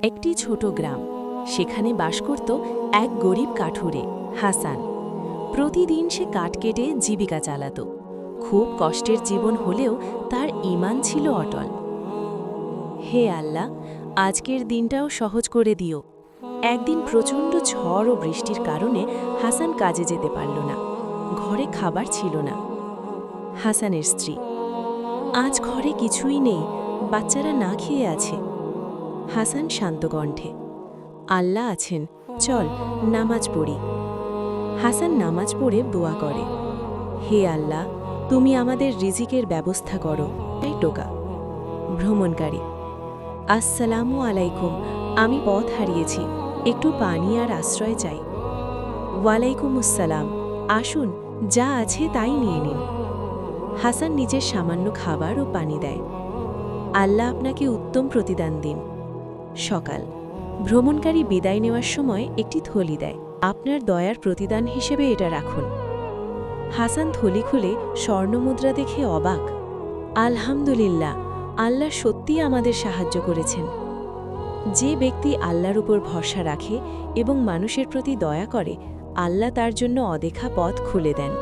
একটি ছোট গ্রাম, সেখানে বাস করত এক গরিব কাঠুরে, হাসান। প্রতিদিন সে কাঠ কেটে জীবিকা চালাত। খুব কষ্টের জীবন হলেও তার ঈমান ছিল অটল। হে আল্লাহ, আজকের দিনটাও সহজ করে দিও। একদিন প্রচণ্ড ঝড় ও বৃষ্টির কারণে হাসান কাজে যেতে পারল না। ঘরে খাবার ছিল না। হাসানের স্ত্রী: আজ ঘরে কিছুই নেই, বাচ্চারা না খেয়ে আছে। হাসান শান্ত কণ্ঠে: আল্লাহ আছেন, চল নামাজ পড়ি। হাসান নামাজ পড়ে দোয়া করে, হে আল্লাহ, তুমি আমাদের রিজিকের ব্যবস্থা করো। এই টোকা ভ্রমণকারী: আসসালামু আলাইকুম, আমি পথ হারিয়েছি, একটু পানি আর আশ্রয় চাই। ওয়ালাইকুম আসসালাম, আসুন, যা আছে তাই নিয়ে নিন। হাসান নিজের সামান্য খাবার ও পানি দেয়। আল্লাহ আপনাকে উত্তম প্রতিদান দিন। সকাল, ভ্রমণকারী বিদায় নেওয়ার সময় একটি থলি দেয়। আপনার দয়ার প্রতিদান হিসেবে এটা রাখুন। হাসান থলি খুলে স্বর্ণমুদ্রা দেখে অবাক। আলহামদুলিল্লাহ, আল্লাহ সত্যিই আমাদের সাহায্য করেছেন। যে ব্যক্তি আল্লাহর উপর ভরসা রাখে এবং মানুষের প্রতি দয়া করে, আল্লাহ তার জন্য অদেখা পথ খুলে দেন।